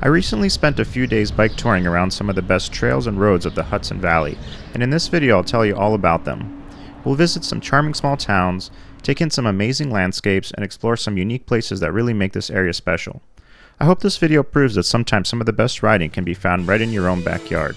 I recently spent a few days bike touring around some of the best trails and roads of the Hudson Valley, and in this video I'll tell you all about them. We'll visit some charming small towns, take in some amazing landscapes, and explore some unique places that really make this area special. I hope this video proves that sometimes some of the best riding can be found right in your own backyard.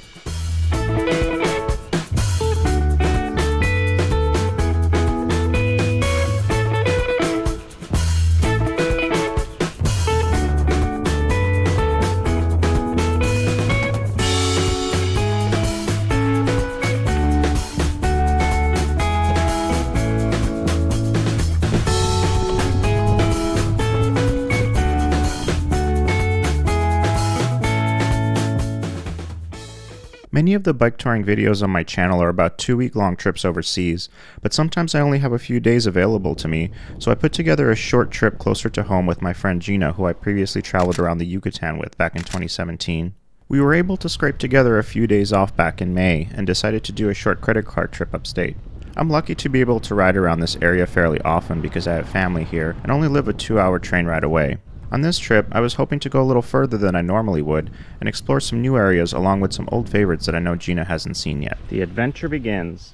Many of the bike touring videos on my channel are about 2-week-long trips overseas, but sometimes I only have a few days available to me, so I put together a short trip closer to home with my friend Gina, who I previously traveled around the Yucatan with back in 2017. We were able to scrape together a few days off back in May, and decided to do a short credit card trip upstate. I'm lucky to be able to ride around this area fairly often because I have family here and only live a 2-hour train ride away. On this trip, I was hoping to go a little further than I normally would and explore some new areas along with some old favorites that I know Gina hasn't seen yet. The adventure begins.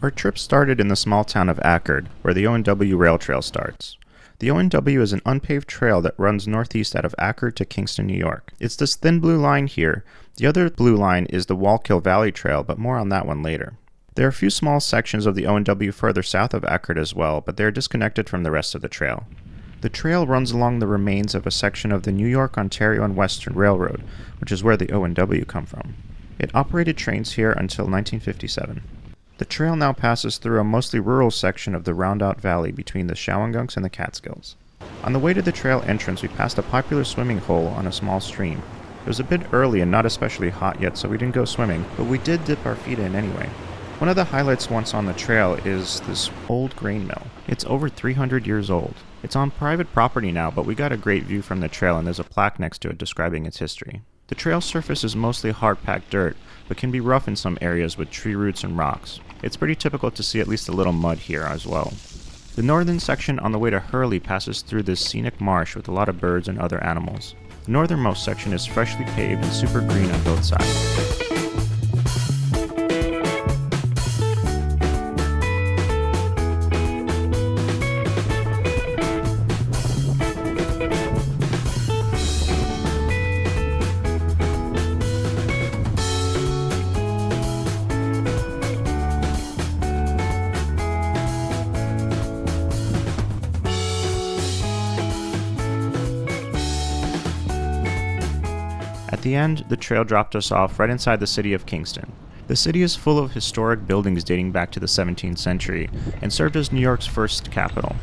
Our trip started in the small town of Ackerd, where the O&W Rail Trail starts. The O&W is an unpaved trail that runs northeast out of Ackerd to Kingston, New York. It's this thin blue line here. The other blue line is the Wallkill Valley Trail, but more on that one later. There are a few small sections of the O&W further south of Ackerd as well, but they are disconnected from the rest of the trail. The trail runs along the remains of a section of the New York, Ontario and Western Railroad, which is where the O&W come from. It operated trains here until 1957. The trail now passes through a mostly rural section of the Rondout Valley between the Shawangunks and the Catskills. On the way to the trail entrance, we passed a popular swimming hole on a small stream. It was a bit early and not especially hot yet, so we didn't go swimming, but we did dip our feet in anyway. One of the highlights once on the trail is this old grain mill. It's over 300 years old. It's on private property now, but we got a great view from the trail and there's a plaque next to it describing its history. The trail surface is mostly hard-packed dirt, but can be rough in some areas with tree roots and rocks. It's pretty typical to see at least a little mud here as well. The northern section on the way to Hurley passes through this scenic marsh with a lot of birds and other animals. The northernmost section is freshly paved and super green on both sides. At the end, the trail dropped us off right inside the city of Kingston. The city is full of historic buildings dating back to the 17th century and served as New York's first capital.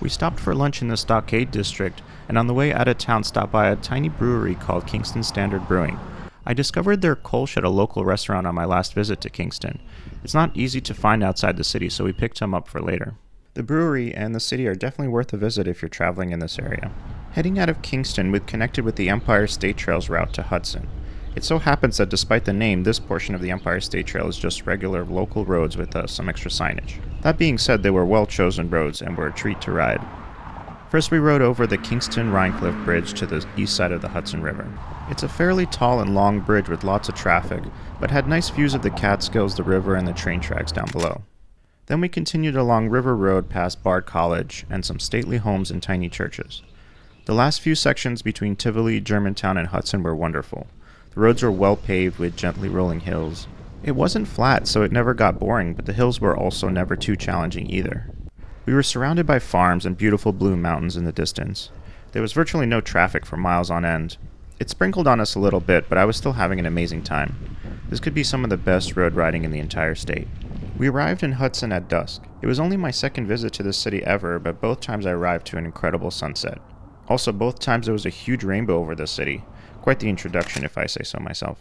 We stopped for lunch in the Stockade district and on the way out of town stopped by a tiny brewery called Kingston Standard Brewing. I discovered their Kolsch at a local restaurant on my last visit to Kingston. It's not easy to find outside the city, so we picked them up for later. The brewery and the city are definitely worth a visit if you're traveling in this area. Heading out of Kingston, we've connected with the Empire State Trail's route to Hudson. It so happens that despite the name, this portion of the Empire State Trail is just regular local roads with some extra signage. That being said, they were well-chosen roads and were a treat to ride. First, we rode over the Kingston-Rhinecliff Bridge to the east side of the Hudson River. It's a fairly tall and long bridge with lots of traffic, but had nice views of the Catskills, the river, and the train tracks down below. Then we continued along River Road past Bard College and some stately homes and tiny churches. The last few sections between Tivoli, Germantown, and Hudson were wonderful. The roads were well paved with gently rolling hills. It wasn't flat, so it never got boring, but the hills were also never too challenging either. We were surrounded by farms and beautiful blue mountains in the distance. There was virtually no traffic for miles on end. It sprinkled on us a little bit, but I was still having an amazing time. This could be some of the best road riding in the entire state. We arrived in Hudson at dusk. It was only my second visit to this city ever, but both times I arrived to an incredible sunset. Also, both times there was a huge rainbow over the city. Quite the introduction, if I say so myself.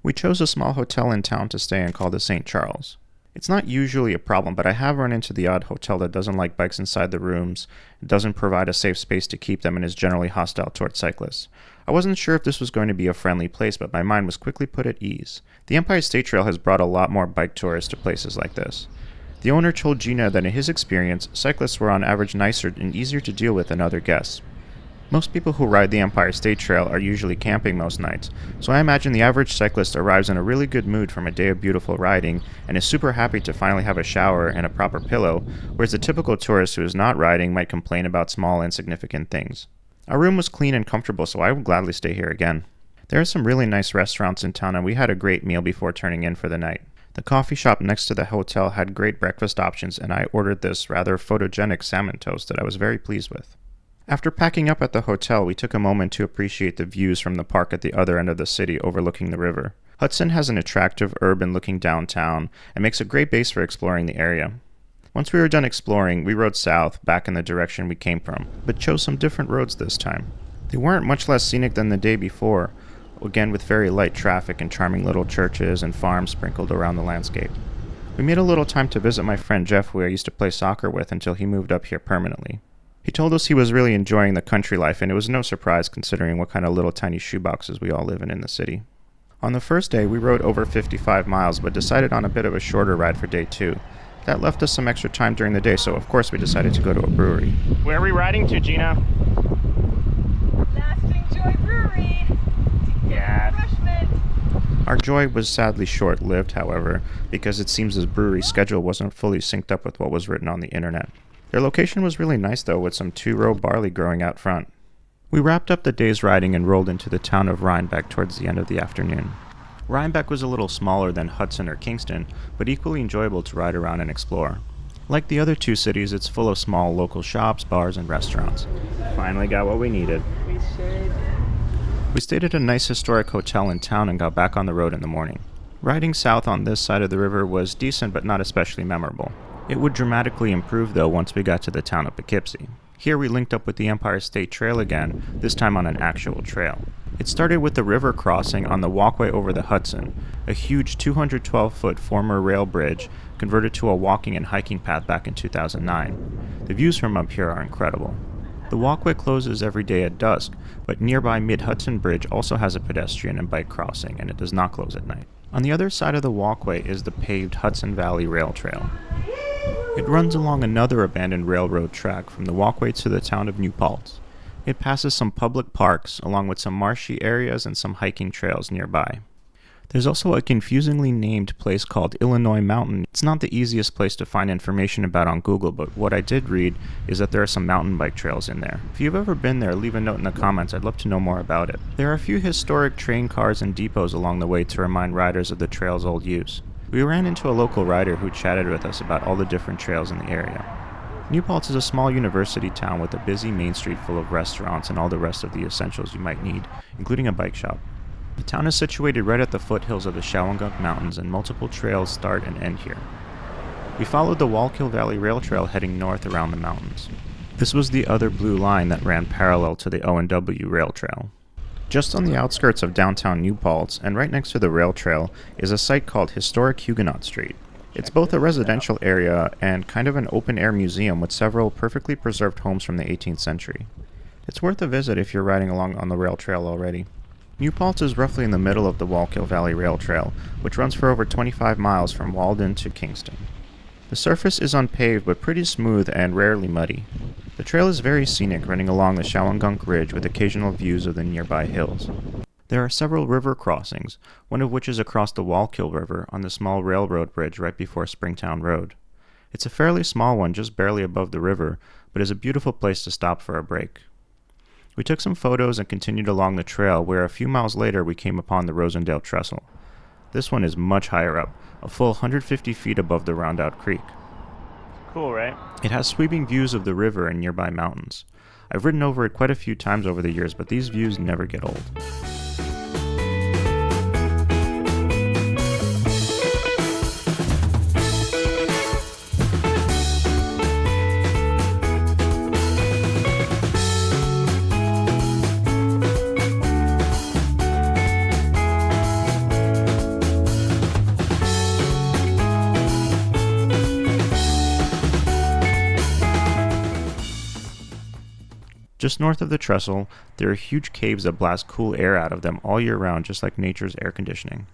We chose a small hotel in town to stay in called the St. Charles. It's not usually a problem, but I have run into the odd hotel that doesn't like bikes inside the rooms, doesn't provide a safe space to keep them, and is generally hostile towards cyclists. I wasn't sure if this was going to be a friendly place, but my mind was quickly put at ease. The Empire State Trail has brought a lot more bike tourists to places like this. The owner told Gina that in his experience, cyclists were on average nicer and easier to deal with than other guests. Most people who ride the Empire State Trail are usually camping most nights, so I imagine the average cyclist arrives in a really good mood from a day of beautiful riding and is super happy to finally have a shower and a proper pillow, whereas the typical tourist who is not riding might complain about small insignificant things. Our room was clean and comfortable, so I would gladly stay here again. There are some really nice restaurants in town, and we had a great meal before turning in for the night. The coffee shop next to the hotel had great breakfast options, and I ordered this rather photogenic salmon toast that I was very pleased with. After packing up at the hotel, we took a moment to appreciate the views from the park at the other end of the city overlooking the river. Hudson has an attractive urban-looking downtown and makes a great base for exploring the area. Once we were done exploring, we rode south, back in the direction we came from, but chose some different roads this time. They weren't much less scenic than the day before, again with very light traffic and charming little churches and farms sprinkled around the landscape. We made a little time to visit my friend Jeff, who I used to play soccer with until he moved up here permanently. He told us he was really enjoying the country life, and it was no surprise considering what kind of little tiny shoeboxes we all live in the city. On the first day, we rode over 55 miles, but decided on a bit of a shorter ride for day 2. That left us some extra time during the day, so of course we decided to go to a brewery. Where are we riding to, Gina? Lasting Joy Brewery. Yeah. Refreshment. Our joy was sadly short-lived, however, because it seems this brewery's schedule wasn't fully synced up with what was written on the internet. Their location was really nice though, with some 2-row barley growing out front. We wrapped up the day's riding and rolled into the town of Rhinebeck towards the end of the afternoon. Rhinebeck was a little smaller than Hudson or Kingston, but equally enjoyable to ride around and explore. Like the other 2 cities, it's full of small local shops, bars, and restaurants. Finally got what we needed. We should. We stayed at a nice historic hotel in town and got back on the road in the morning. Riding south on this side of the river was decent but not especially memorable. It would dramatically improve though once we got to the town of Poughkeepsie. Here we linked up with the Empire State Trail again, this time on an actual trail. It started with the river crossing on the Walkway over the Hudson, a huge 212-foot former rail bridge converted to a walking and hiking path back in 2009. The views from up here are incredible. The Walkway closes every day at dusk, but nearby Mid-Hudson Bridge also has a pedestrian and bike crossing, and it does not close at night. On the other side of the Walkway is the paved Hudson Valley Rail Trail. It runs along another abandoned railroad track from the Walkway to the town of New Paltz. It passes some public parks, along with some marshy areas and some hiking trails nearby. There's also a confusingly named place called Illinois Mountain. It's not the easiest place to find information about on Google, but what I did read is that there are some mountain bike trails in there. If you've ever been there, leave a note in the comments. I'd love to know more about it. There are a few historic train cars and depots along the way to remind riders of the trail's old use. We ran into a local rider who chatted with us about all the different trails in the area. New Paltz is a small university town with a busy main street full of restaurants and all the rest of the essentials you might need, including a bike shop. The town is situated right at the foothills of the Shawangunk Mountains, and multiple trails start and end here. We followed the Wallkill Valley Rail Trail heading north around the mountains. This was the other blue line that ran parallel to the O&W Rail Trail. Just on the outskirts of downtown New Paltz, and right next to the rail trail, is a site called Historic Huguenot Street. It's both a residential area and kind of an open-air museum with several perfectly preserved homes from the 18th century. It's worth a visit if you're riding along on the rail trail already. New Paltz is roughly in the middle of the Wallkill Valley Rail Trail, which runs for over 25 miles from Walden to Kingston. The surface is unpaved but pretty smooth and rarely muddy. The trail is very scenic, running along the Shawangunk Ridge with occasional views of the nearby hills. There are several river crossings, one of which is across the Wallkill River on the small railroad bridge right before Springtown Road. It's a fairly small one, just barely above the river, but is a beautiful place to stop for a break. We took some photos and continued along the trail, where a few miles later we came upon the Rosendale Trestle. This one is much higher up, a full 150 feet above the Rondout Creek. Cool, right? It has sweeping views of the river and nearby mountains. I've ridden over it quite a few times over the years, but these views never get old. Just north of the trestle, there are huge caves that blast cool air out of them all year round, just like nature's air conditioning.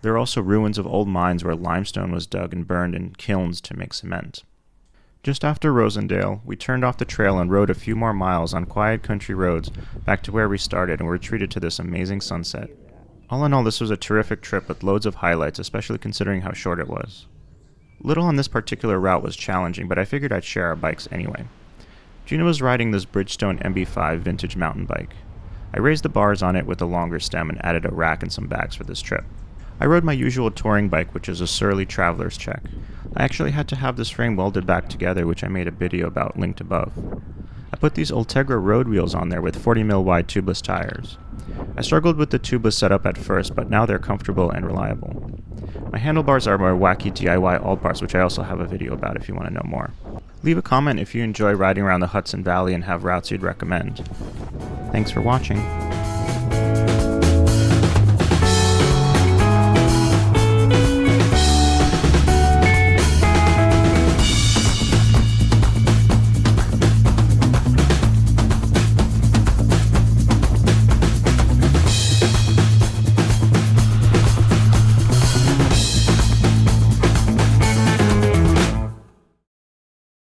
There are also ruins of old mines where limestone was dug and burned in kilns to make cement. Just after Rosendale, we turned off the trail and rode a few more miles on quiet country roads back to where we started and were treated to this amazing sunset. All in all, this was a terrific trip with loads of highlights, especially considering how short it was. Little on this particular route was challenging, but I figured I'd share our bikes anyway. Gina was riding this Bridgestone MB5 vintage mountain bike. I raised the bars on it with a longer stem and added a rack and some bags for this trip. I rode my usual touring bike, which is a Surly Traveler's Check. I actually had to have this frame welded back together, which I made a video about linked above. I put these Ultegra road wheels on there with 40mm wide tubeless tires. I struggled with the tubeless setup at first, but now they're comfortable and reliable. My handlebars are my wacky DIY alt bars, which I also have a video about if you want to know more. Leave a comment if you enjoy riding around the Hudson Valley and have routes you'd recommend. Thanks for watching.